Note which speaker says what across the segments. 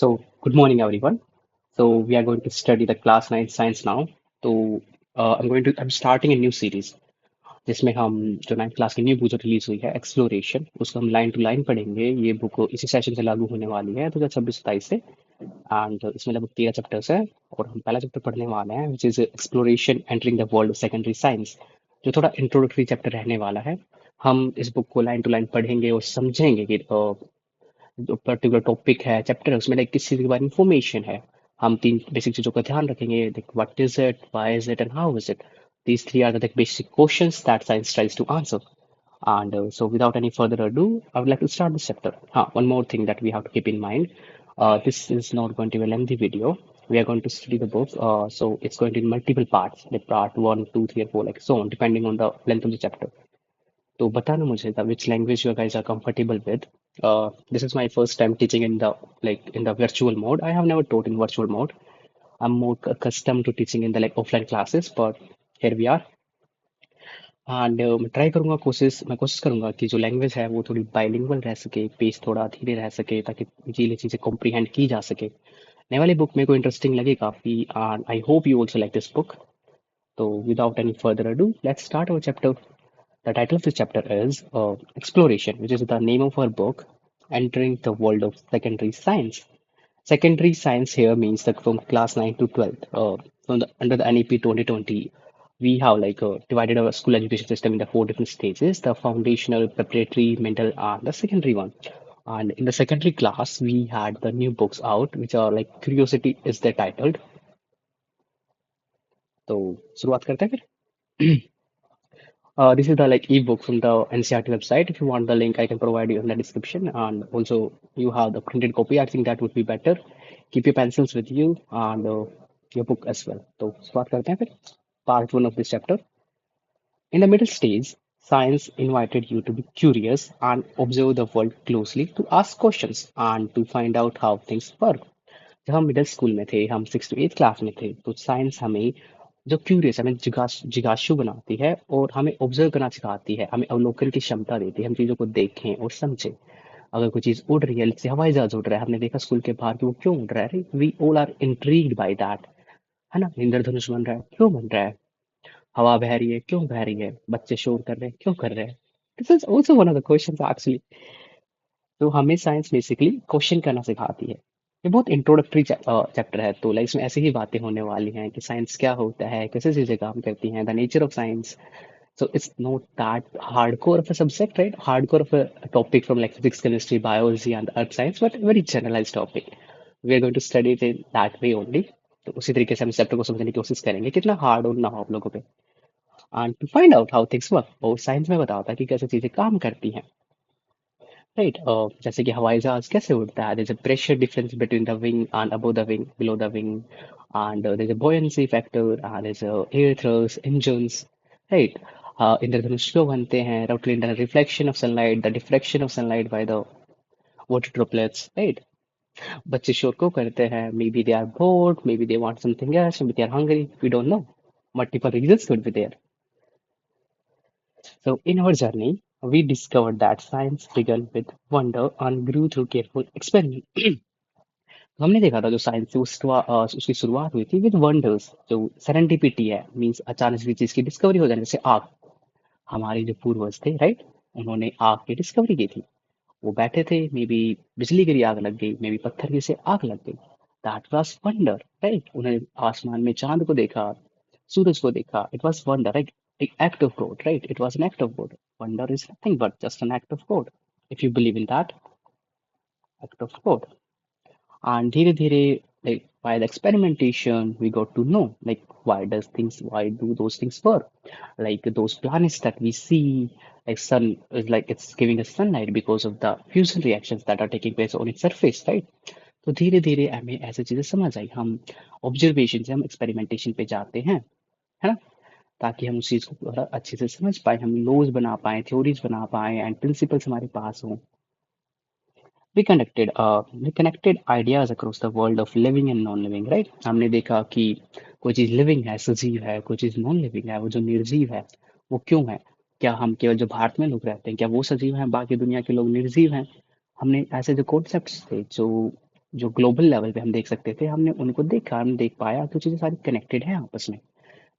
Speaker 1: So, good morning, everyone. So, we are going to study the class 9 science now. तो I'm starting a new series जिसमें हम जो 9th class की new book जो release हुई है एक्सप्लोरेशन उसको हम लाइन टू लाइन पढ़ेंगे। ये बुक इसी सेशन से लागू होने वाली है 2026-27 से। एंड इसमें लगभग 13 चैप्टर्स है और हम पहला चैप्टर पढ़ने वाले हैं which is exploration entering the world of secondary science, जो थोड़ा इंट्रोडक्टरी चैप्टर रहने वाला है। हम इस बुक को लाइन टू लाइन पढ़ेंगे और समझेंगे कि जो पर्टिकुलर टॉपिक है चैप्टर है उसमें लाइक किस चीज़ के बारे में इंफॉर्मेशन है। हम तीन बेसिक चीज़ों का ध्यान रखेंगे, like what is it, why is it and how is it. These three are the basic questions that science tries to answer. And so, without any further ado, I would like to start this chapter. One more thing that we have to keep in mind. This is not going to be a lengthy video. We are going to study the book. So, it's going to be multiple parts, like part one, two, three, or four, like so on, depending on the length of the chapter. तो बताना मुझे that which language you guys are comfortable with. This is my first time teaching in the virtual mode. I have never taught in virtual mode. I'm more accustomed to teaching in the offline classes, but here we are. And मैं कोशिश करूंगा कि जो language है वो थोड़ी bilingual रह सके, पेस थोड़ा धीरे रह सके ताकि इजीली चीज़ें कॉम्प्रीहेंड की जा सके। नए वाली बुक मेरे को इंटरेस्टिंग लगे काफ़ी and I hope you also like this book. तो without any further ado let's start our chapter. The title of this chapter is Exploration, which is the name of our book, Entering the World of Secondary Science. Secondary science here means that from class 9 to 12th. Under the NEP 2020, we have divided our school education system into four different stages: the foundational, preparatory, middle, and the secondary one. And in the secondary class, we had the new books out, which are like Curiosity is they titled. तो शुरुआत करते हैं फिर। This is the ebook from the NCRT website. If you want the link, I can provide you in the description. And also, you have the printed copy. I think that would be better. Keep your pencils with you and your book as well. तो start करते हैं फिर part one of this chapter. In the middle stage, science invited you to be curious and observe the world closely, to ask questions and to find out how things work. जब हम middle school में थे, हम 6 to 8 class में थे, तो science हमें जो क्यूरियस हमें जिज्ञासु बनाती है और हमें ऑब्जर्व करना सिखाती है, हमें अवलोकन की क्षमता देती है, हम चीज़ों को देखें और समझें। अगर कोई चीज़ उड़ रही है, जैसे हवाई जहाज उड़ रहा है, हमने देखा स्कूल के बाहर कि वो क्यों उड़ रहा है, we all are intrigued by that, है ना। इंद्रधनुष बन रहा है, क्यों बन रहा है। हवा बह रही है, क्यों बह रही है। बच्चे शोर कर रहे हैं, क्यों कर रहे हैं। This is also one of the question actually. तो हमें साइंस बेसिकली क्वेश्चन करना सिखाती है। ये बहुत इंट्रोडक्टरी चैप्टर है, तो लाइक इसमें ऐसी ही बातें होने वाली हैं कि साइंस क्या होता है, कैसे चीज़ें काम करती हैं, the nature of science. So it's not that hardcore of a subject, right? Hardcore of a topic from like physics, chemistry, biology, and earth science, but a very generalized topic. We are going to study it in that way only. तो उसी तरीके से हम chapter को समझने की कोशिश करेंगे, कितना हार्ड और ना हो आप लोगों पे। And to find out how things work, और साइंस में बताता है कि कैसे चीजें काम करती हैं, राइट। जैसे कि हवाई जहाज कैसे उड़ता है, there's a pressure difference between the wing and above the wing, below the wing, and there's a buoyancy factor, and there's a air thrust engines, right. इंद्रधनुष क्यों बनते हैं, roughly the reflection of sunlight, the diffraction of sunlight by the water droplets, right. बच्चे शोर क्यों करते हैं, maybe they are bored, maybe they want something else, maybe they are hungry, we don't know. Multiple reasons could be there. So, in our journey, we discovered that science began with wonder and grew through careful experiment. तो हमने देखा था जो science से उसकी शुरुआत हुई थी विद वंडर्स, जो सेरेंडिपिटी है, मींस अचानक किसी चीज की डिस्कवरी हो जाने, जैसे आग। हमारे जो पूर्वज थे, राइट, उन्होंने आग की डिस्कवरी की थी। वो बैठे थे, मे बी बिजली गिरी आग लग गई, मे बी पत्थर की से आग लग गई। That was wonder, right. उन्होंने आसमान में चांद को देखा, सूरज को देखा, it was wonder, right. Act of God, right, it was an act of God. Wonder is nothing but just an act of God, if you believe in that act of God. And धीरे धीरे, like while experimentation, we got to know like why do those things work, like those planets that we see, like sun is like it's giving us sunlight because of the fusion reactions that are taking place on its surface, right. तो धीरे धीरे हमें ऐसी चीजें समझ आई, हम observation से हम एक्सपेरिमेंटेशन पे जाते हैं, है ना, ताकि हम उस चीज को थोड़ा अच्छे से समझ पाए, हम लॉज बना पाए, थ्योरीज बना पाए एंड प्रिंसिपल्स हमारे पास हों। We connected ideas across the world of living and non-living, right? हमने देखा कि कोई चीज लिविंग है, सजीव है, कोई चीज नॉन लिविंग है, वो जो निर्जीव है, वो क्यों है। क्या हम केवल जो भारत में लोग रहते हैं, क्या वो सजीव हैं, बाकी दुनिया के लोग निर्जीव हैं। हमने ऐसे जो कॉन्सेप्ट्स थे जो जो ग्लोबल लेवल पे हम देख सकते थे, हमने उनको देखा, हम देख पाया तो चीज़ें सारी कनेक्टेड हैं आपस में।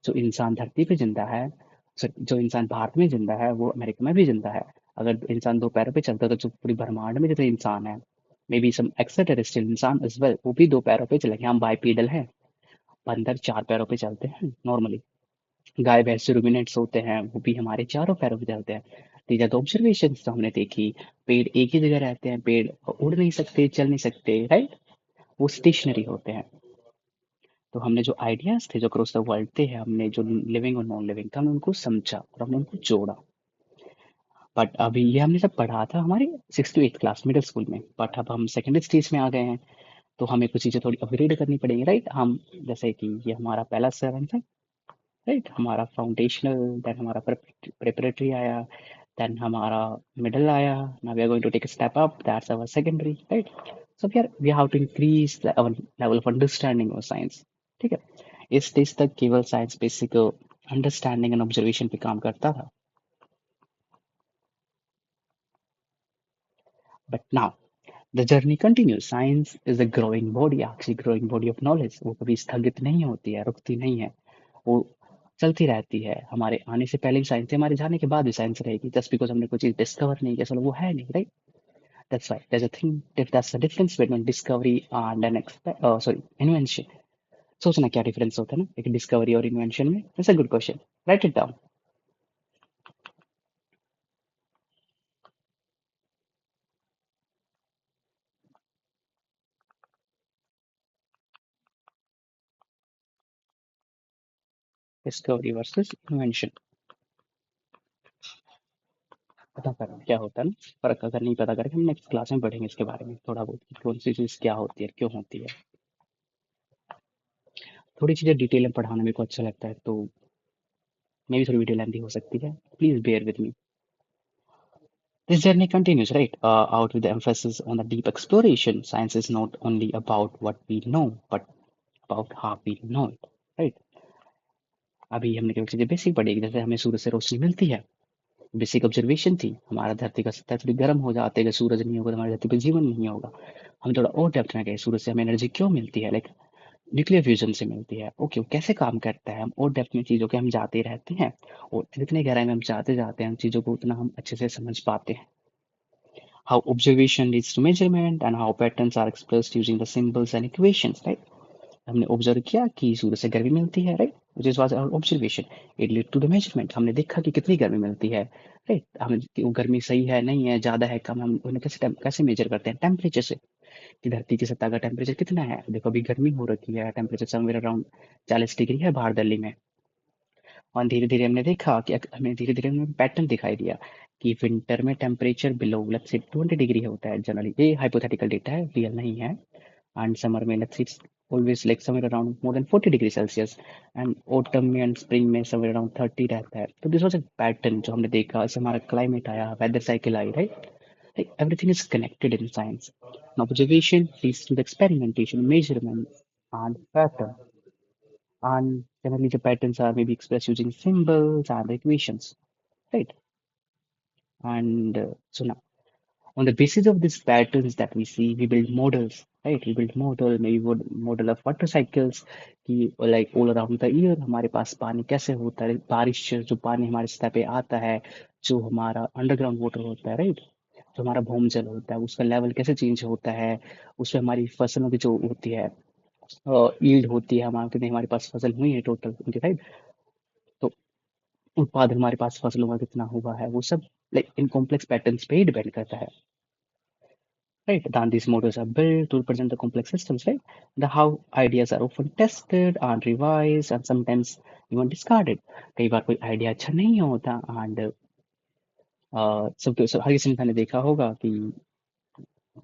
Speaker 1: जो इंसान धरती पे जिंदा है, जो इंसान भारत में जिंदा है, वो अमेरिका में भी जिंदा है। अगर इंसान दो पैरों पे चलता है, तो जो पूरी ब्रह्मांड में जितने इंसान है, मे बी सम एक्स्ट्राटेरेस्ट्रियल इंसान एज वेल, वो भी दो पैरों पे चलेंगे। हम बाइपीडल हैं, बंदर चार पैरों पे चलते हैं नॉर्मली। गाय भैंस जो रुमिनेंट्स होते हैं, वो भी हमारे चारों पैरों पे चलते हैं। तीजा तो ऑब्जर्वेशन तो हमने देखी, पेड़ एक ही जगह रहते हैं, पेड़ उड़ नहीं सकते, चल नहीं सकते, राइट? वो स्टेशनरी होते हैं। तो हमने जो आइडियाज थे जो अक्रॉस द वर्ल्ड थे, हमने जो लिविंग और नॉन लिविंग था, हमने उनको समझा और हमने उनको जोड़ा। बट अभी ये हमने सब पढ़ा था हमारे 6 to 8 क्लास मिडिल स्कूल में, बट अब हम सेकेंडरी स्टेज में आ गए हैं। तो हमें कुछ चीज़ें थोड़ी अपग्रेड करनी पड़ेंगी, राइट? हम जैसे कि ये हमारा पहला 7 था, राइट? हमारा फाउंडेशनल, देन हमारा प्रिपरेटरी आया, देन हमारा मिडल आया। Now we are going to take a step up, that's our secondary, right? So we have to increase our level of understanding of science. ठीक है, इस स्टेज तक केवल science basic understanding and observation पे काम करता था। But now the journey continues. Science is a growing body, actually growing body of knowledge. वो कभी स्थगित नहीं होती है, रुकती नहीं है, वो चलती रहती है। हमारे आने से पहले भी साइंस थी, हमारे जाने के बाद भी साइंस रहेगी। जस्ट बिकॉज हमने कोई चीज डिस्कवर नहीं किया, चलो वो है नहीं, right? That's why there is a thing, that's the difference between discovery and an sorry invention. सोचना क्या डिफरेंस होता है ना एक डिस्कवरी और इन्वेंशन में? It's a good question, right it down. Discovery versus invention, पता करना क्या होता है ना, फर्क अगर नहीं पता करेंगे, हम नेक्स्ट क्लास में पढ़ेंगे इसके बारे में थोड़ा बहुत कि कौन सी चीज़ क्या होती है, क्यों होती है। थोड़ी चीज़ें डिटेल में पढ़ाना मेरे को अच्छा लगता है, तो मे भी थोड़ी वीडियो लेंथी हो सकती है, please bear with me. This journey continues, right? Out with the emphasis on the deep exploration. Science is not only about what we know, but about how we know it, right? अभी हमने केवल चीजें basic पढ़ी, जैसे हमें सूरज से रोशनी मिलती है, बेसिक ऑब्जर्वेशन थी। हमारा धरती का सतह थोड़ी गर्म हो जाती है, अगर सूरज नहीं होगा तो हमारी धरती पर जीवन नहीं होगा। हम थोड़ा और डेप्थ में गए, सूरज से हमें एनर्जी क्यों मिलती है, लाइक न्यूक्लियर फ्यूजन से मिलती है। ओके, वो कैसे काम करता है, हम और डेप्थ में चीज़ों के हम जाते रहते हैं, और जितने गहराई में हम जाते जाते हैं, हम चीज़ों को उतना हम अच्छे से समझ पाते हैं। How observation leads to measurement and how patterns are expressed using the symbols and equations, right? हमने ऑब्जर्व किया कि सूरज से गर्मी मिलती है, राइट? Which is was our observation, it lead to the measurement. हमने देखा कि कितनी गर्मी मिलती है, राइट? हमें कि वो गर्मी सही है, नहीं है, ज्यादा है, कम, हम उन्हें कैसे मेजर करते हैं? टेम्परेचर से, कि धरती की सतह का टेम्परेचर कितना है। देखो अभी गर्मी हो रखी है, टेम्परेचर समवेयर अराउंड 40 डिग्री है बाहर दिल्ली में। और धीरे धीरे हमने देखा कि हमें धीरे धीरे हमें पैटर्न दिखाई दिया कि विंटर में temperature below let's say 20 degree होता है जनरली। ये हाइपोथेटिकल डेटा है, रियल नहीं है। एंड समर में let's it's always like somewhere around more than 40 degree Celsius. And autumn में एंड स्प्रिंग में समवेयर अराउंड 30 रहता है। तो दिस वाज अ पैटर्न जो हमने देखा, इससे हमारा क्लाइमेट आया, वेदर साइकिल आई, right? Like everything is connected in science. An observation leads to the experimentation, measurement, and pattern. And generally, the patterns are maybe expressed using symbols and equations, right? And so now, on the basis of these patterns that we see, we build models, right? We build model, maybe model of water cycles, कि like all around the year हमारे पास पानी कैसे होता है, बारिश जो पानी हमारे सतह पे आता है, जो हमारा अंडरग्राउंड वाटर होता है, राइट? जो हमारा भूमजल होता है, उसका लेवल कैसे चेंज होता है, उससे हमारी फसलों की जो होती है यील्ड होती है, हमारे कितनी हमारे पास फसल हुई है टोटल उनकी, राइट? तो उत्पादन हमारे पास फसलों का कितना हुआ है, वो सब लाइक इन कॉम्प्लेक्स पैटर्न्स पे ही डिपेंड करता है, right? Then these models are built to represent the complex systems, right? The how ideas are often tested and revised and sometimes even discarded. कई बार कोई आइडिया अच्छा नहीं होता एंड हर किसी ने देखा होगा कि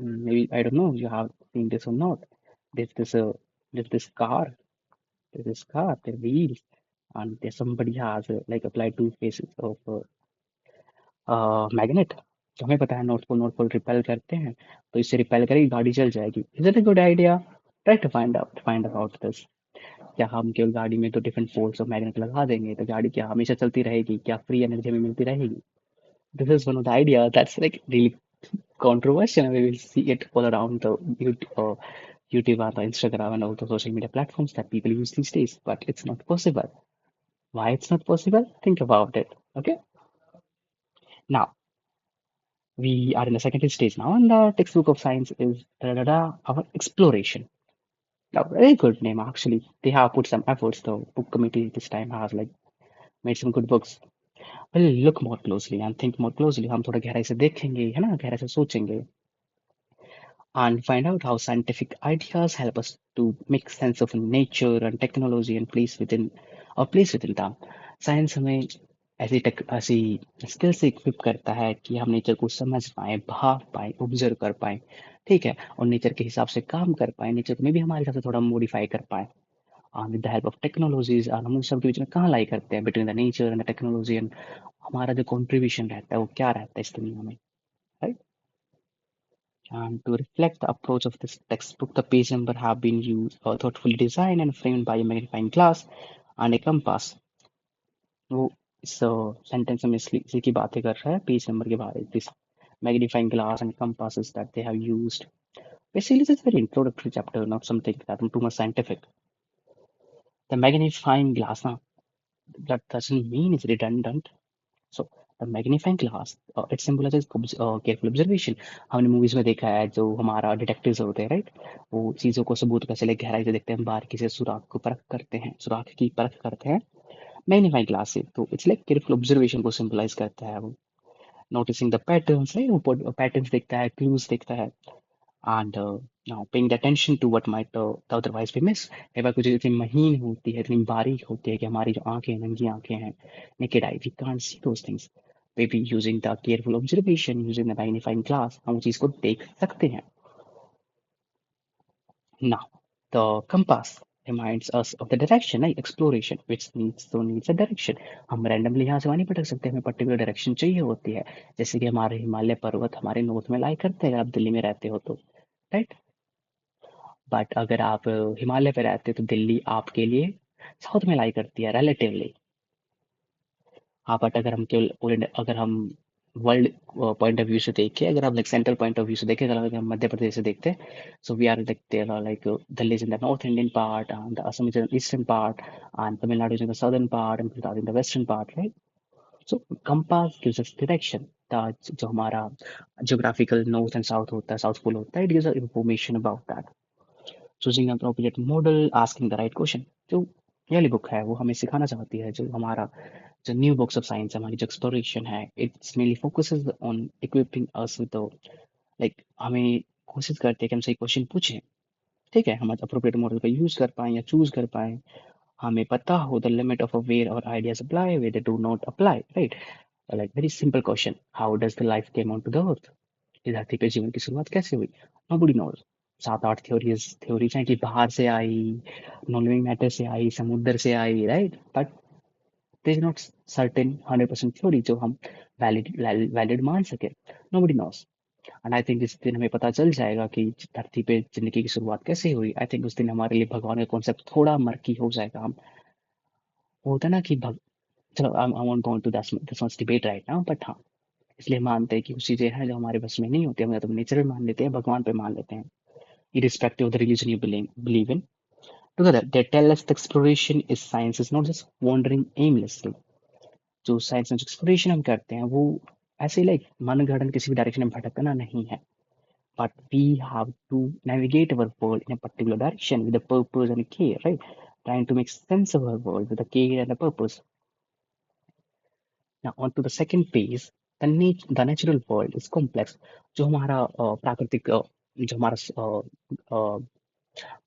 Speaker 1: maybe I don't know you have seen this or not. There's this there's this car, their wheels, and there's somebody has like applied two faces of magnet. तो हमें पता है नॉर्थ पोल रिपेल करते हैं, तो इससे रिपेल करेगी, गाड़ी चल जाएगी। Is it a good idea? Try to find about this. क्या हम केवल गाड़ी में तो डिफरेंट पोल्स ऑफ मैग्नेट लगा देंगे तो गाड़ी क्या हमेशा चलती रहेगी? क्या फ्री एनर्जी हमें मिलती रहेगी? This is one of the idea that's like really controversial. We will see it all around the YouTube and the Instagram and all the social media platforms that people use these days. But it's not possible. Why it's not possible? Think about it. Okay. Now we are in the second stage now, and the textbook of science is our exploration. Now, very good name actually. They have put some efforts. The book committee this time has like made some good books. Well, look more closely and think more closely. हम थोड़ा गहराई से देखेंगे, है ना? गहराई से सोचेंगे and find out how scientific ideas help us to make sense of nature and technology and place within them. Science हमें ऐसी स्किल से इक्विप करता है कि हम नेचर को समझ पाए, भाग पाए, ऑब्जर्व कर पाए, ठीक है? और नेचर के हिसाब से काम कर पाए, नेचर में भी हमारे हिसाब से थोड़ा मॉडिफाई कर पाए। With the help of technologies और हम उन सब के बीच में कहाँ लाई करते हैं between the nature and the technology and हमारा जो कंट्रीब्यूशन रहता है वो क्या रहता है इस दुनिया में, right? And to reflect the approach of this textbook, the page number have been used, thoughtfully designed and framed by a magnifying glass and a compass. वो इस सेंटेंस में इसी की बातें कर रहा है पेज नंबर के बारे this magnifying glass and compasses that they have used. Basically, this is very introductory chapter, not something that too much scientific. The magnifying glass, now, that doesn't mean it's redundant. So the magnifying glass, it symbolizes careful observation. हमने movies में देखा है जो हमारा detectives होते हैं right, वो चीजों को सबूत कैसे ले गहराई से देखते हैं, बारीकी से सुराख को परख करते हैं, सुराख की परख करते हैं मैग्नीफाइंग ग्लास से। तो इट्स लाइक केयरफुल ऑब्जर्वेशन को सिंबलाइज करता है वो, नोटिसिंग द पैटर्न्स है, वो पैटर्न्स देखता है, क्लूज देखता है and now paying attention to what might otherwise be miss. कई बार कुछ इतनी महीन होती है, इतनी बारीक होती है कि हमारी जो आंखें नंगी आंखें हैं, naked eye we can't see those things. Maybe using the careful observation, using the magnifying glass, हम उस चीज को देख सकते हैं। Now the compass reminds us of the direction, like exploration which needs a direction. हम randomly यहाँ से वहाँ नहीं भटक सकते, हमें पर्टिकुलर डायरेक्शन चाहिए होती है। जैसे कि हमारे हिमालय पर्वत हमारे नॉर्थ में लाई करते हैं अगर आप दिल्ली में रहते हो तो, राइट? बट अगर आप हिमालय पे रहते हो तो दिल्ली आपके लिए साउथ में लाई करती है रिलेटिवली। हाँ, बट अगर हम केवल अगर हम वर्ल्ड पॉइंट ऑफ व्यू से देखें, अगर हम like central point of view से देखें, अगर हम मध्य प्रदेश से देखते हैं, so we are like there are like Delhi is in the north Indian part and Assam is in eastern part and Tamil Nadu is in the southern part and Gujarat in the western part, right? So compass gives us direction। जो हमारा geographical north and south होता है, south pole होता है, it gives us information about that। Choosing appropriate model, asking the right question। जो ये वाली book है वो हमें सिखाना चाहती है, जो हमारा जो न्यू बुक्स ऑफ साइंस है, हमारी जो एक्सप्लोरेशन है, it's mainly focuses on equipping us with like हमें कोशिश करते हैं कि हम सही क्वेश्चन पूछें, ठीक है? हम अप्रोप्रिएट मॉडल का यूज कर पाए या चूज कर पाए, हमें पता हो द लिमिट ऑफ वेयर और ideas apply where they do not apply, right? Like very simple question, how does the life came on to the earth? इस धरती पे जीवन की शुरुआत कैसे हुई? Nobody knows. सात आठ थ्योरीज हैं कि बाहर से आई, नॉन लिविंग मैटर से आई, समुद्र से आई, right? But there is not certain 100% theory जो हम वैलिड मान सके। nobody knows। and I think जिस दिन हमें पता चल जाएगा कि धरती पे जिंदगी की शुरुआत कैसे हुई, आई थिंक उस दिन हमारे लिए भगवान का कॉन्सेप्ट थोड़ा मर्की हो जाएगा। हम वो होता है ना कि चलो I won't go into this much debate right now, but हाँ, इसलिए मानते हैं कि कुछ चीजें हैं जो हमारे बस में नहीं होती, हम या तो नेचर पे मान लेते हैं, भगवान पे मान लेते हैं, irrespective of the religion you believe in। Together, they tell us the exploration is science is not just wandering aimlessly। जो साइंस एंड एक्सप्लोरेशन हम करते हैं वो ऐसे लाइक मनगढ़ंत किसी भी डायरेक्शन में भटकना नहीं है, but we have to navigate our world in a particular direction with a purpose and care, right? Trying to make sense of our world with a care and a purpose. Now on to the second page, the natural world is complex. जो हमारा प्राकृतिक जो हमारा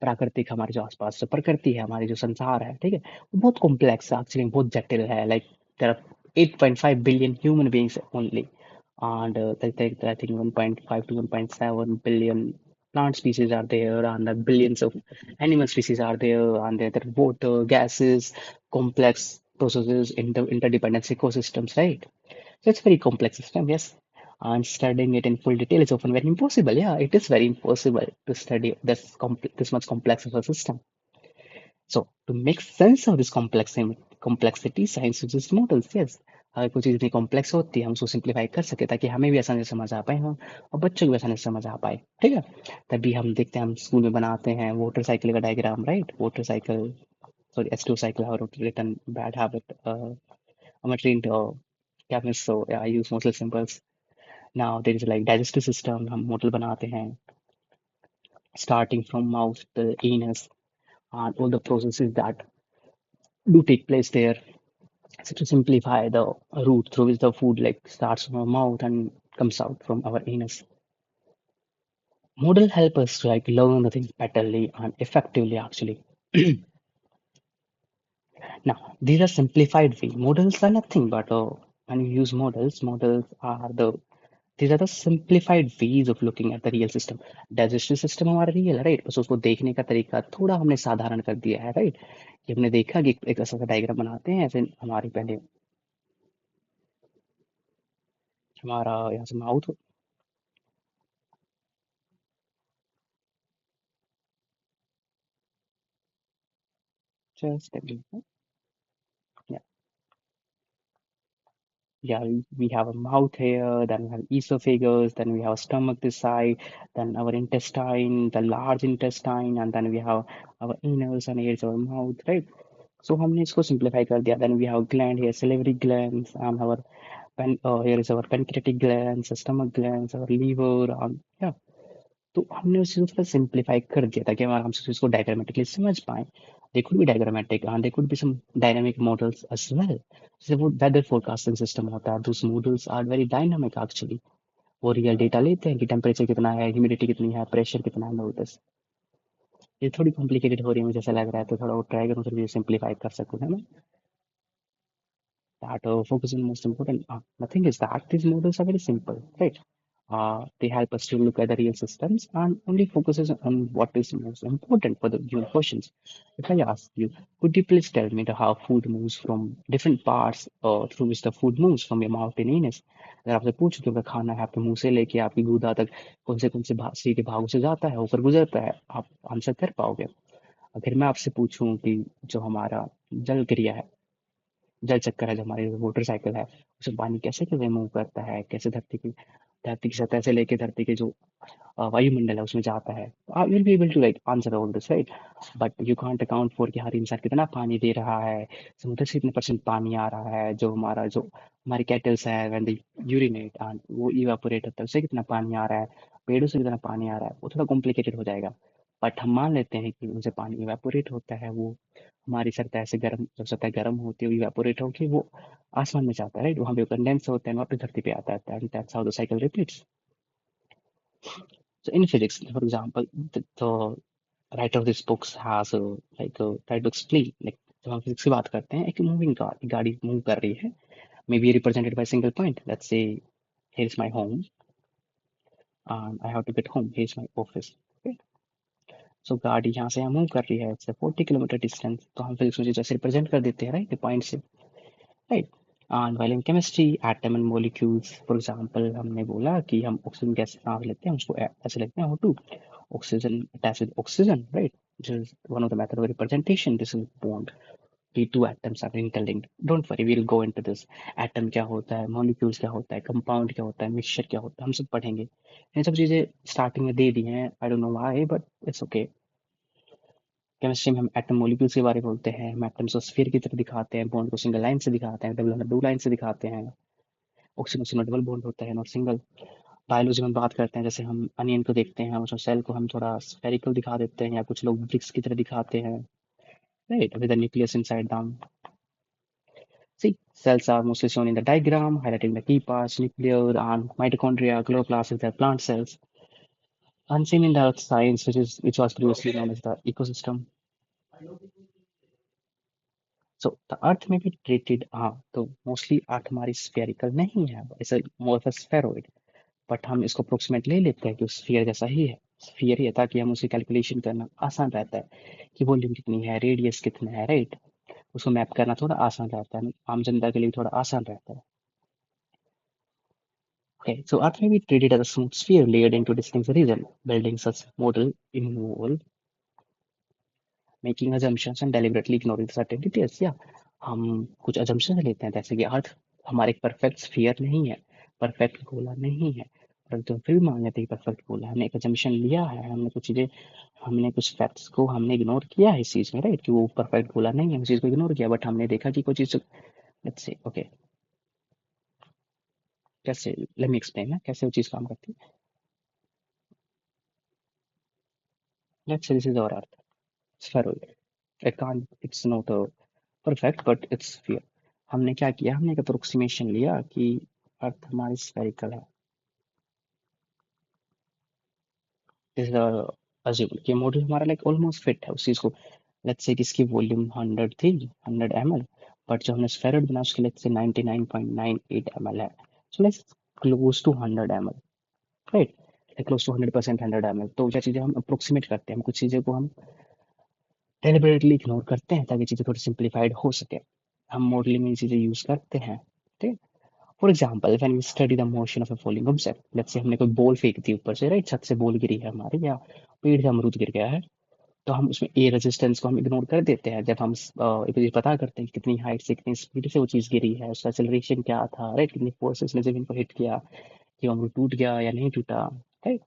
Speaker 1: प्राकृतिक हमारे जो आसपास जो प्रकृति है, हमारी जो संसार है, ठीक है, वो बहुत कॉम्प्लेक्स है एक्चुअली, बहुत जटिल है। Like there are 8.5 billion human beings only, and I think 1.5 to 1.7 billion plant species are there, and billions of animal species are there, and there are water, gases, complex processes, interdependence ecosystems, right? So it's very complex system, yes. And studying it in full detail is often very impossible. Yeah, it is very impossible to study this much complex of a system. So to make sense of this complexity, science uses models. Yes, अगर कोई चीज़ इतनी complex होती है हम उसको simplify कर सके ताकि हमें भी आसानी से समझ आ पाए हम और बच्चों को भी आसानी से समझ आ पाए, ठीक है। तभी हम देखते हैं हम स्कूल में बनाते हैं वाटर साइकिल का diagram, right. Water cycle, sorry, H2 cycle, how to return bad habit. I'm a trained chemist, so yeah, I use mostly symbols. Now there is like digestive system, हम model बनाते हैं, starting from mouth to anus, and all the processes that do take place there. So to simplify the route through which the food like starts from our mouth and comes out from our anus. Model help us to like learn the things betterly and effectively actually. Now, these are simplified way. Models are nothing but when you use models, models are the these are the simplified ways of looking at the real system. Digestive system हमारा real है, right. बस उसको देखने का तरीका थोड़ा हमने साधारण कर दिया है, राइट। कि हमने देखा कि एक ऐसा डायग्राम बनाते हैं, ऐसे हमारे पहले हमारा यहाँ से mouth, just yeah, we have a mouth here, then we have esophagus, then we have stomach this side, then our intestine, the large intestine, and then we have our anus and here's our mouth, right? So हमने इसको simplify कर दिया. Then we have gland here, salivary glands, and our here is our pancreatic glands, stomach glands, our liver, yeah. तो हमने उस चीज़ को थोड़ा simplify कर दिया ताकि हम आराम से उसको डायग्रामेटिकली समझ पाएँ। They could be diagrammatic and there could be some dynamic models as well. जैसे वो वेदर फोरकास्टिंग सिस्टम होता है, those models are very dynamic actually. वो रियल डेटा लेते हैं कि टेम्परेचर कितना है, ह्यूमिडिटी कितनी है, प्रेशर कितना है, नो दिस। ये थोड़ी कॉम्प्लिकेटेड हो रही है मुझे ऐसा लग रहा है, तो थोड़ा वो ट्राई करूँ थोड़ी सिंप्लीफाई कर सकूँ, है ना? That focus on most important. The thing is that these models are very simple, right? They help us to look at the real systems and only focuses on what is most important for the given questions. If I ask you, could you please tell me the how food moves from different parts through which the food moves from your mouth and anus? अगर आपसे पूछूं कि अगर खाना है आपके मुंह से लेके आपकी गुदा तक कौन से शरीर के भागों से जाता है, होकर गुजरता है, आप आंसर कर पाओगे? अगर मैं आपसे पूछूं कि जो हमारा जल क्रिया है, जल चक्कर है, जो हमारी वाटर साइकिल है, उसमें पानी कैसे कैसे मूव करता है, कैसे धरती की सतह से लेके धरती के जो वायुमंडल है उसमें जाता है, you will be able to like answer all this, right. But you can't account for कि हर इंसान कितना पानी दे रहा है, समुद्र से कितने परसेंट पानी आ रहा है, जो हमारी कैटल्स है व्हेन दे यूरिनेट एंड वो इवापोरेट होता है उससे कितना पानी आ रहा है, पेड़ों से कितना पानी आ रहा है, वो थोड़ा कॉम्प्लिकेटेड हो जाएगा। बट हम मान लेते हैं कि उनसे पानी इवेपोरेट होता है, वो हमारी सतह से गर्म, जब सतह गर्म होती है वो इवेपोरेट होके वो आसमान में जाता है, राइट। वहां पे कंडेंस होता है वापस धरती पे आता है, and that's how the cycle repeats. So in physics, for example, the writer of this books has tried to explain like जब हम फिजिक्स की बात करते हैं, एक मूविंग कार, गाड़ी मूव कर रही है, may be represented by single point, let's say here is my home and I have to get home, here is my office. So गाड़ी यहाँ से यहाँ मूव कर रही है, इट्स 40 किलोमीटर डिस्टेंस, तो हम फिजिक्स में जैसे रिप्रेजेंट कर देते हैं, राइट, पॉइंट से, right. And while in chemistry atom and molecules, for example, हमने बोला कि हम ऑक्सीजन गैस सांस लेते हैं, उसको ऐसे लेते हैं O2, oxygen attached with oxygen, right? Which is one of the method of representation. This is bond. The two atoms are interlinked. Don't worry, we'll go into this. Atom क्या होता है, molecules क्या होता है, compound क्या होता है, mixture क्या होता है, हम सब पढ़ेंगे। ये सब चीजें स्टार्टिंग में दे दी हैं, I don't know why, but it's okay. Chemistry में हम एटम मॉलिक्यूल्स के बारे में बोलते हैं, हम एटम्स को स्फीयर की तरह दिखाते हैं, बॉन्ड को सिंगल लाइन से दिखाते हैं, डबल दो लाइन से दिखाते हैं, ऑक्सीजन ऑक्सीजन डबल बॉन्ड होता है, नॉट सिंगल। बायोलॉजी में बात करते हैं, जैसे हम अनियन को देखते हैं, उसमें सेल को हम थोड़ा स्फेरिकल दिखा देते हैं, या कुछ लोग ब्रिक्स की तरह दिखाते हैं, right, with the nucleus inside down. See, cells are mostly shown in the diagram, highlighting the key parts, nuclear and mitochondria, chloroplasts is the plant cells, and seen in the earth science, which was previously known as the ecosystem. So the अर्थ में भी treated, हाँ, तो mostly अर्थ हमारी spherical नहीं है, it's more of a spheroid, but हम इसको approximate ले लेते हैं कि स्फीयर जैसा ही है, स्फीयर ही है, ताकि हम उसे कैलकुलेशन करना आसान रहता है कि वॉल्यूम कितनी है, रेडियस कितना है, राइट। उसको मैप करना थोड़ा आसान रहता है, आम जनता के लिए थोड़ा आसान रहता है। Okay, so Earth may be treated as a smooth sphere layered into distinct regions. Building such model involve making assumptions and deliberately ignoring certain details. Yeah, हम कुछ assumptions लेते हैं, जैसे कि अर्थ हमारे एक परफेक्ट स्फीयर नहीं है, परफेक्ट गोला नहीं है, परंतु हम फिर भी मान लेते हैं कि परफेक्ट गोला है। हमने एक assumption लिया है, हमने कुछ चीजें, हमने कुछ फैक्ट्स को हमने इग्नोर किया है इस चीज में, राइट, कि वो परफेक्ट गोला नहीं है, उस चीज को इग्नोर किया, बट हमने देखा कि कोई चीज, लेट्स से ओके, कैसे, लेट मी एक्सप्लेन ना कैसे वो चीज काम करती है। Let's say this is our earth, spheroid, it can't, it's not perfect but it's sphere. हमने क्या किया, हमने एक अप्रोक्सीमेशन लिया कि अर्थ हमारी स्फेरिकल है, इज अज्यूम कि मॉडल हमारा लाइक ऑलमोस्ट फिट है उस चीज को। लेट्स से कि इसकी वॉल्यूम 100 थी, 100 ml, बट जो हमने स्फेरॉइड बना उसके लेट्स से 99.98 ml है, so let's close to 100 ml, right, close to 100%, 100 ml। तो क्या चीजें हम अप्रोक्सीमेट करते हैं, हम कुछ चीजें को हम डेलिबरेटली इग्नोर करते हैं ताकि चीजें थोड़ी सिंप्लीफाइड हो सके। हम मॉडलिंग में ये चीजें यूज करते हैं, ठीक है। For example when we study the motion of a falling object, let's say हमने कोई बॉल फेंक दी ऊपर से, राइट, छत से बॉल गिरी है हमारी, या पेड़ से अमरूद गिर गया है, तो हम उसमें ए रेजिस्टेंस को हम इग्नोर कर देते हैं। जब हम ये पता करते हैं कि कितनी हाइट से कितनी स्पीड से वो चीज गिरी है, उसका एक्सेलरेशन क्या था, राइट, कितनी फोर्सेस ने जमीन को हिट किया, कि वो अमरूद टूट गया या नहीं टूटा, राइट।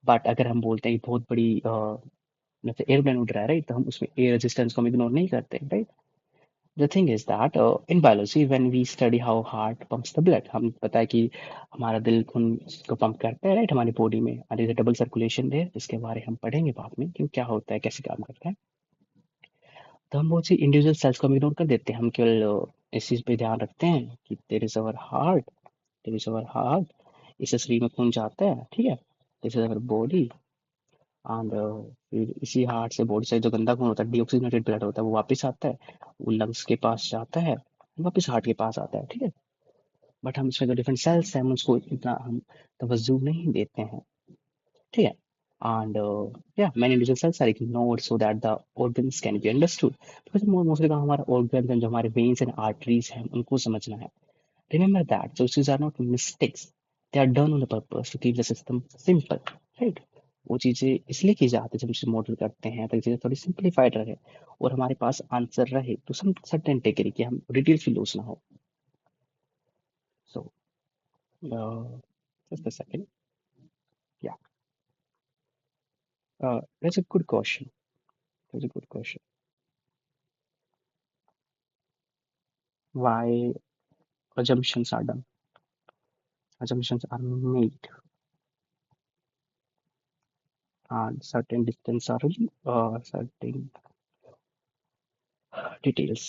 Speaker 1: बट अगर हम बोलते हैं कि बहुत बड़ी जैसे एयरप्लेन उड़ रहा है, राइट, तो हम उसमें एयर रेजिस्टेंस को हम इग्नोर नहीं करते, राइट। The thing is that in biology when we study how heart pumps the blood, हम पता है कि हमारा दिल खून को पंप करता है, राइट, हमारी बॉडी में, और इज डबल सर्कुलेशन है, इसके बारे हम पढ़ेंगे बाद में कि क्या होता है, कैसे काम करता है। तो हम बहुत सी इंडिविजुअल सेल्स को हम इग्नोर कर देते हैं, हम केवल इस चीज पे ध्यान रखते हैं कि there is our heart, there is our heart, इस शरीर में खून जाता है, ठीक है, this is our body, and फिर इसी हार्ट से, बॉडी से जो गंदा खून होता है, डीऑक्सीजनेटेड ब्लड होता है, वो वापस आता है, वो लंग्स के पास जाता है, वापस हार्ट के पास आता है, ठीक है। बट हम इसमें जो डिफरेंट सेल्स हैं हम उसको इतना हम तवज्जो नहीं देते हैं, ठीक है। And yeah, many individual cells are ignored so that the organs can be understood. Because mostly का हमारा organs हैं, जो हमारे veins and arteries हैं, उनको समझना है। Remember that those things are not mistakes. They are done on the purpose to keep the system simple, right? वो चीजें इसलिए की जाती है जब हम इसे मॉडल करते हैं ताकि चीजें थोड़ी सिंप्लीफाइड रहे और हमारे पास आंसर रहे टू सम सर्टेन डिग्री कि हम डिटेल फील लूज ना हो। सो जस्ट अ सेकंड, या that's a good question, that's a good question. Why assumptions are done, assumptions are made, and certain distance are certain details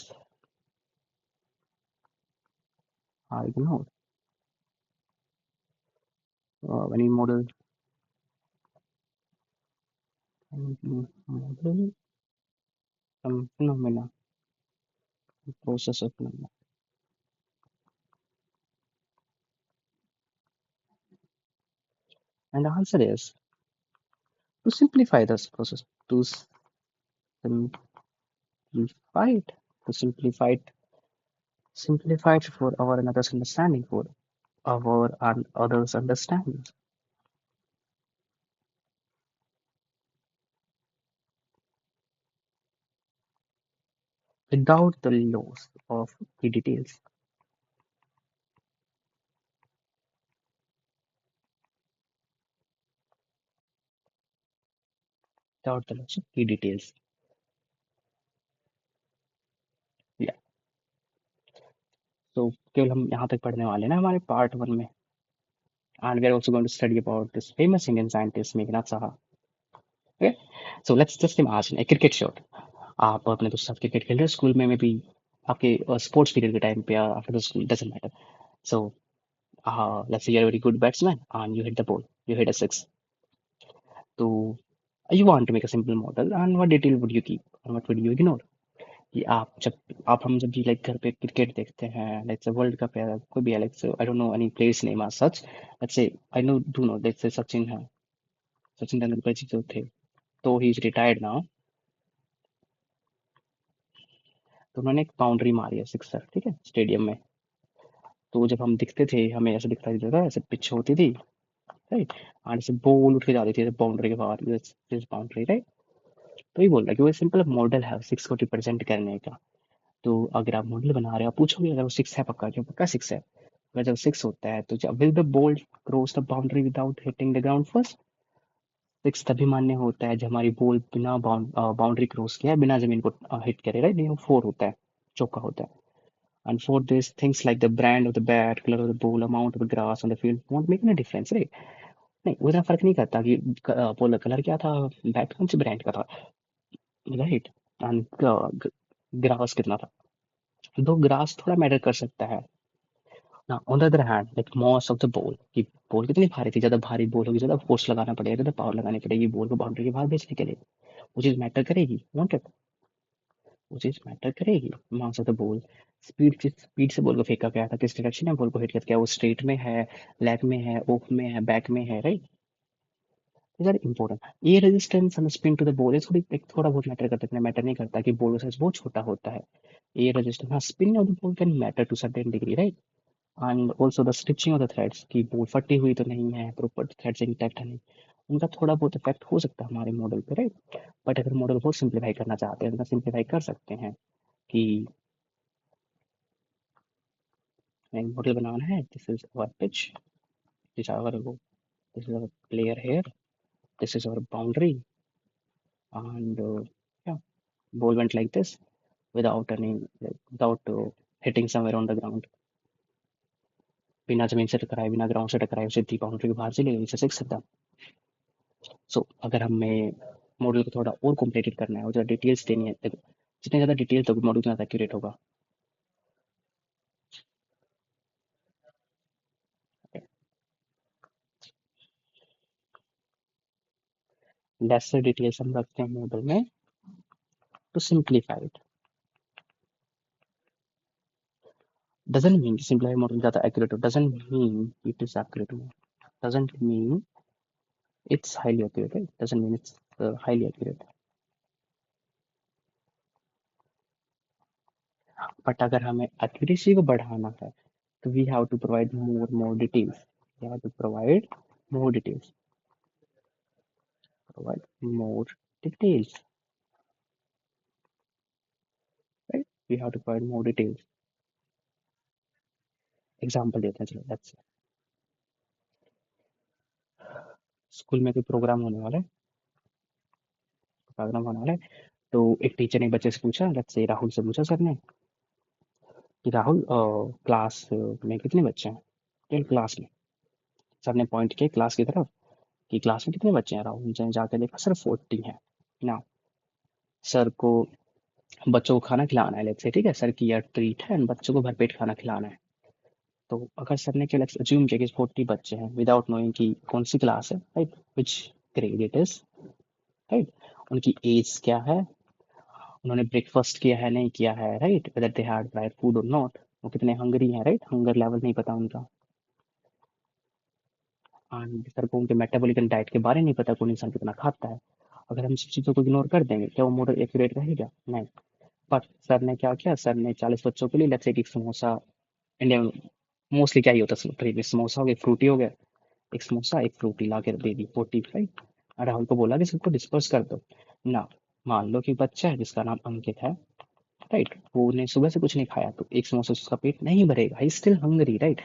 Speaker 1: are ignored when we model, model some phenomena, process of phenomena. And the answer is to simplify this process, to simplify it, to simplify it for our and others' understanding, for our and others' understanding, without the loss of key details, without the loss of key details. Yeah. So केवल हम यहाँ तक पढ़ने वाले हैं ना हमारे part one में, and we are also going to study about this famous Indian scientist Meghnad Saha. Okay, so let's just imagine a cricket shot. आप अपने दोस्त के साथ क्रिकेट खेल रहे हो स्कूल में भी, आपके स्पोर्ट्स पीरियड के टाइम पे या after the school, doesn't matter. So let's say you're a very good batsman and you hit the ball, you hit a six. So you want to make a simple model, and what detail would you keep and what would you ignore? कि आप हम जब भी like घर पे cricket देखते हैं, like से वर्ल्ड कप है, कोई भी है, like I don't know any players name as such, let's say I know do know, let's say Sachin है, सचिन तेंदुलकर जी जो थे, तो ही इज रिटायर्ड नाउ। तो उन्होंने एक बाउंड्री मारी है, सिक्सर, ठीक है, स्टेडियम में। तो जब हम दिखते थे हमें ऐसा दिखता था, ऐसे पिच होती थी, राइट, और ऐसे बॉल उठ के जाती थी बाउंड्री के बाहर, दिस बाउंड्री, राइट। तो ये बोल रहा है कि वो सिंपल मॉडल है सिक्स को रिप्रेजेंट करने का। तो अगर आप मॉडल बना रहे हो, आप पूछोगे अगर वो 6 है पक्का, जो पक्का 6 है। अगर जब 6 होता है तो जब will the ball cross the boundary without hitting the ground first. 6 तभी मान्य होता है जब हमारी बॉल बिना बाउंड्री क्रॉस किया है, बिना जमीन को हिट करे, राइट? नहीं, वो 4 होता है, चौका होता है। And for this, things like the brand of the bat, color of the ball, amount of the grass on the field won't make any difference, right? नहीं, वो इतना फर्क नहीं करता कि बॉल का कलर क्या था, बैट कौन से ब्रांड का था, राइट? एंड ग्रास कितना था। दो ग्रास थोड़ा मैटर कर सकता है ना। On the other hand, like mass of the ball, कि बॉल कितनी भारी थी, ज्यादा भारी बॉल होगी, ज्यादा फोर्स लगाना पड़ेगा, ज्यादा पावर लगानी पड़ेगी बॉल को बाउंड्री के बाहर भेजने के लिए। वो चीज मैटर करेगी, वॉन्ट इट? वो चीज मैटर करेगी। Mass of the ball, speed, किस स्पीड से बॉल को फेंका गया था, किस डायरेक्शन में बॉल को हिट किया, क्या वो स्ट्रेट में है, लेग में है, ऑफ में है, बैक में है, राइट? These are important. ये resistance and spin to the ball, ये थोड़ा बहुत मैटर करता है, इतना मैटर नहीं करता कि बॉल का साइज बहुत छोटा होता है। ये रेजिस्टेंस, हाँ, spin of the ball can matter to certain degree, right? And also the stitching of the threads, की बॉल फटी हुई तो नहीं है, प्रॉपर थ्रेड्स इंटैक्ट है नहीं, उनका थोड़ा बहुत इफेक्ट हो सकता है हमारे मॉडल पे, राइट? बट अगर मॉडल बहुत सिंप्लीफाई करना चाहते हैं तो सिंप्लीफाई कर सकते हैं कि एक मॉडल बनाना है, this is our pitch, this our this is our player here, this is our boundary, and yeah, ball went like this without any, like, without hitting somewhere on the ground, बिना जमीन से टकराए, बिना ground से टकराए, सीधी boundary के बाहर चले गई, सीख सकता। सो अगर हमें मॉडल को थोड़ा और कॉम्प्लिकेटेड करना है और ज़्यादा डिटेल्स देनी है, देखो जितने ज़्यादा डिटेल्स दोगे मॉडल उतना ज़्यादा एक्यूरेट होगा। लेसर डिटेल्स हम रखते हैं मॉडल में to simplify it. Doesn't mean simplify model ज़्यादा एक्यूरेट हो, doesn't mean it is accurate, doesn't mean it's highly accurate, right? Doesn't mean it's highly accurate. But अगर हमें accuracy को बढ़ाना है तो we have to provide more details. We have to more details. Provide more details, right? We have to provide more details. Example देते हैं, चलो let's school में कोई प्रोग्राम होने वाला है। तो एक टीचर ने बच्चे से पूछा, लेट्स से राहुल से पूछा सर ने कि राहुल, क्लास में कितने बच्चे हैं, क्लास में। सर ने पॉइंट किया क्लास की तरफ कि क्लास में कितने बच्चे हैं। राहुल ने जाकर देखा, सर 40 है ना। सर को बच्चों को खाना खिलाना है, लेट्स से, ठीक है, सर की ईयर ट्रीट है and बच्चों को भरपेट खाना खिलाना है। तो अगर सर ने क्या अज्यूम किया कि 40 बच्चे हैं विदाउट नोइंग कि कौन सी क्लास है, राइट, विच ग्रेड इट इज, राइट, उनकी एज क्या है, उन्होंने ब्रेकफास्ट किया है नहीं किया है, right, whether they had prior food और नॉट, वो कितने हंगरी हैं, राइट, हंगर लेवल नहीं पता उनका, एंड सर को उनके मेटाबॉलिक डाइट के बारे में नहीं पता, कौन इंसान कितना खाता है। अगर हम सब चीज़ों को इग्नोर कर देंगे, क्या वो मॉडल एक्यूरेट रहेगा? नहीं। बट सर ने क्या किया, सर ने 40 बच्चों के लिए लेट्स से एक समोसा, इंडिया में मोस्टली क्या ही होता है, एक समोसा हो गया, फ्रूटी हो गया, एक समोसा एक फ्रूटी ला के दे दी 45। राहुल को बोला कि सबको डिस्पर्स कर दो ना। मान लो कि बच्चा है जिसका नाम अंकित है, राइट, वो ने सुबह से कुछ नहीं खाया, तो एक समोसा से उसका पेट नहीं भरेगा, he still Hungary, right.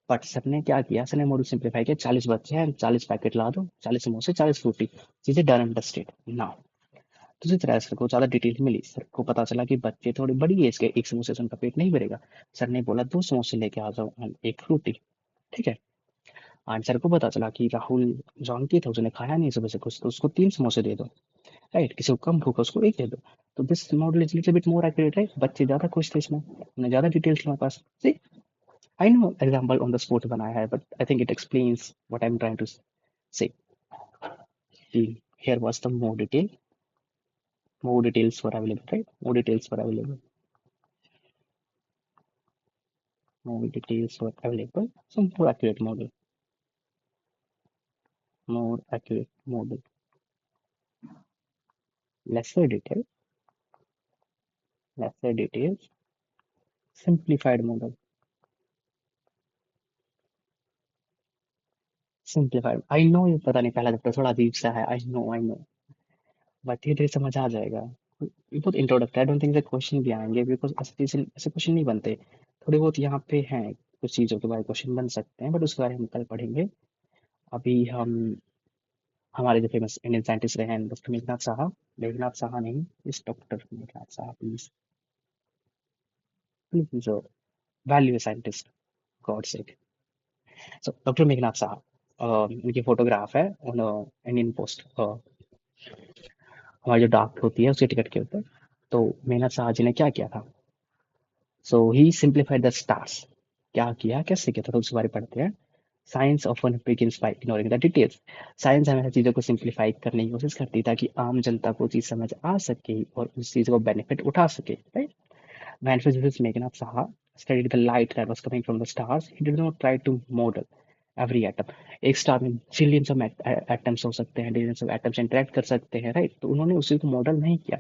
Speaker 1: But sir ने क्या किया, सर ने मॉडल सिंप्लीफाई किया, 40 बच्चे हैं, 40 पैकेट ला दो, 40 समोसे, 40 फ्रूटी, चीजें डन एंड डस्टेड ना। दूसरी तरह सर को ज्यादा डिटेल मिली, सर को पता चला कि बच्चे थोड़ी बड़ी एज के, एक समोसे से उनका पेट नहीं भरेगा। सर ने बोला 2 समोसे लेके आ जाओ and एक फ्रूटी, ठीक है। आंसर को पता चला कि राहुल जो अंकित है उसने खाया नहीं सुबह से कुछ, तो उसको 3 समोसे दे दो, राइट, किसी को कम भूख है उसको एक दे दो। तो this model is little bit more accurate, right, बच्चे ज्यादा खुश थे इसमें, उन्हें ज्यादा डिटेल्स हमारे पास। See, I know example on the spot बनाया है, but I think it explains what I am trying to say. Here was the more details were available, right? More details were available. More details were available. So more accurate model, lesser detail, lesser details, simplified model, simplified. I know ये पता नहीं, पहला chapter थोड़ा अजीब सा है, I know, but ये समझ आ जाएगा। ये बहुत इंट्रोडक्ट, आई डोंट थिंक क्वेश्चन भी आएंगे, बिकॉज ऐसे क्वेश्चन नहीं बनते। थोड़े बहुत यहाँ पे हैं, कुछ चीज़ों के बारे में क्वेश्चन बन सकते हैं, बट उसके बारे में हम कल पढ़ेंगे। अभी हम हमारे जो फेमस इंडियन साइंटिस्ट रहे हैं डॉक्टर मेघनाथ साहा, मेघनाथ साहा नहीं, इस doctor Meghnath Saha, please please, value scientist, God sake. So doctor Meghnath Saha, उनकी फोटोग्राफ है ऑन इंडियन पोस्ट, हमारी जो डाक होती है उसके टिकट के ऊपर। तो मेघनाथ साहा जी ने क्या किया था? सो ही सिंप्लीफाइड द स्टार्स। क्या किया, कैसे किया था, तो उसके बारे में पढ़ते हैं। Science often begins bye ignoring the details. Science हमेशा चीज़ों को सिंप्लीफाई करने की कोशिश करती है ताकि आम जनता को चीज़ समझ आ सके और उस चीज़ को बेनिफिट उठा सके, right? When physicist Meghnad Saha studied the light that was coming from the stars, he did not try to model every atom. एक स्टार में जिलियंस ऑफ एटम्स हो सकते हैं, डिलियंस ऑफ एटम्स इंटरेक्ट कर सकते हैं, राइट? तो उन्होंने उसी को मॉडल नहीं किया,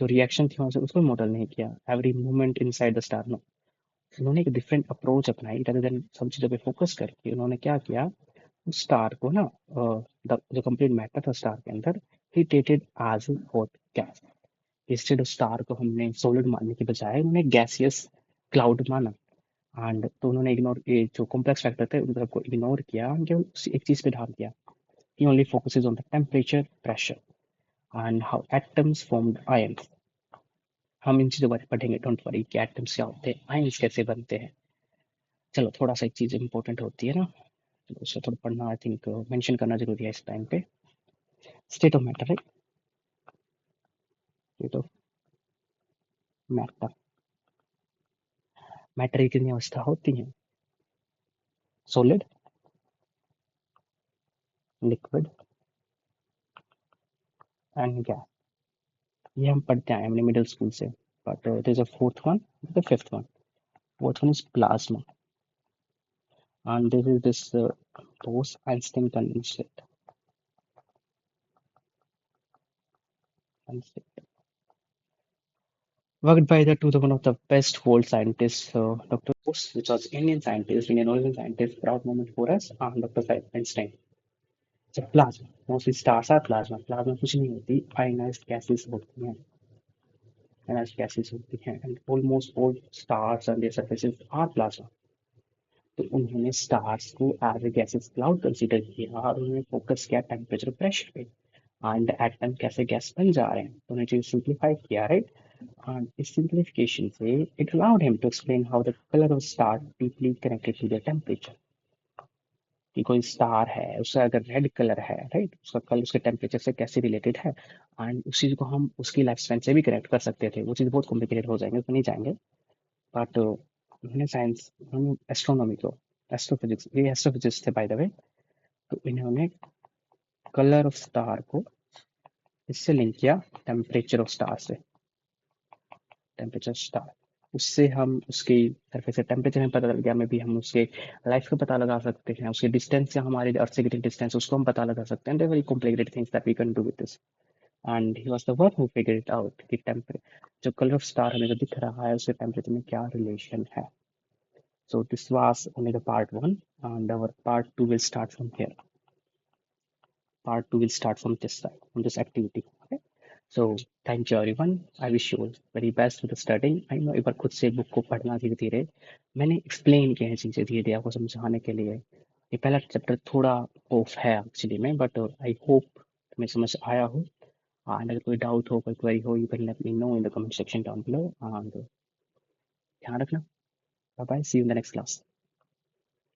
Speaker 1: जो रिएक्शन थी वहां से उसको मॉडल नहीं किया, every movement inside the star, no. उन्होंने एक डिफरेंट अप्रोच अपनाई, rather than सब चीज़ों पे फोकस करके उन्होंने क्या किया, उस स्टार को ना, जो कंप्लीट मैटर था स्टार के अंदर, he treated as hot gas. Instead of star को हमने सॉलिड मानने के बजाय उन्होंने गैसियस क्लाउड माना। एंड तो उन्होंने इग्नोर, ये जो कॉम्प्लेक्स फैक्टर थे उन सबको इग्नोर किया, उनके उसी एक चीज पे ध्यान दिया। He only focuses on the temperature, pressure and how atoms formed ions. हम इन चीजों पर पढ़ेंगे, डोंट वरी, कि एटम्स क्या होते हैं, आयंस कैसे बनते हैं। चलो, थोड़ा सा एक चीज इंपॉर्टेंट होती है ना, तो उससे थोड़ा पढ़ना, आई थिंक मेंशन करना जरूरी है इस टाइम पे। State of matter, right? State of matter. Matter की कितनी अवस्था होती है? Solid, liquid and gas. ये हम पढ़ते आए हमने मिडिल स्कूल से, but there is a fourth one, the fifth one. Fourth one is plasma, and this is this Bose-Einstein condensate. Worked by the two one of the best world scientists, Dr. Bose, which was Indian scientist, Indian origin scientist, proud moment for us, and Dr. Einstein. So plasma, mostly stars are plasma. Plasma कुछ नहीं होती, ionized gases होती हैं, ionized gases होती हैं, and almost all stars and their surfaces are plasma. तो उन्होंने stars को as a gases cloud consider किया और उन्होंने फोकस किया टेम्परेचर प्रेशर पे, एंड एटम कैसे गैस बन जा रहे हैं, तो उन्हें चीज सिंप्लीफाई किया, राइट? एंड इस सिंप्लीफिकेशन से it allowed him to explain how the colour of star deeply connected to the temperature. कि कोई स्टार है, उसका अगर रेड कलर है, राइट, उसका कलर उसके टेम्परेचर से कैसे रिलेटेड है, एंड उस चीज को हम उसकी लाइफ स्पैन से भी कनेक्ट कर सकते थे। वो चीज बहुत कॉम्प्लिकेटेड हो जाएंगे, उसमें नहीं जाएंगे, बट उन्होंने साइंस, उन्होंने एस्ट्रोनॉमी को, एस्ट्रोफिजिक्स, ये एस्ट्रोफिजिक्स थे बाय द वे, तो इन्होंने कलर ऑफ स्टार को इससे लिंक किया, टेम्परेचर ऑफ स्टार से, टेम्परेचर स्टार, उससे हम उसकी सरफेस से टेम्परेचर हमें पता लग गया, में भी हम उसके लाइफ का पता लगा सकते हैं, उसके डिस्टेंस या हमारे अर्थ से कितनी डिस्टेंस उसको हम पता लगा सकते हैं। Very complicated things that we can do with this, and he was the one who figured it out कि टेम्परेचर, जो कलर ऑफ स्टार हमें जो दिख रहा है उसके टेम्परेचर में क्या रिलेशन है। So this was only the part one, and our part two will start from here. Part 2 will start from this side, from this activity. Okay. So thank you everyone. I wish you all very best with the studying. I know एक बार खुद से book को पढ़ना धीरे धीरे, मैंने explain किया है चीज़ें धीरे धीरे आपको समझाने के लिए। ये पहला चैप्टर थोड़ा ऑफ है एक्चुअली में, बट आई होप तुम्हें समझ आया हो। एंड अगर कोई डाउट हो, कोई क्वेरी हो, you can let me know in the comment section down below, and ध्यान रखना। Bye bye, see you in the next class.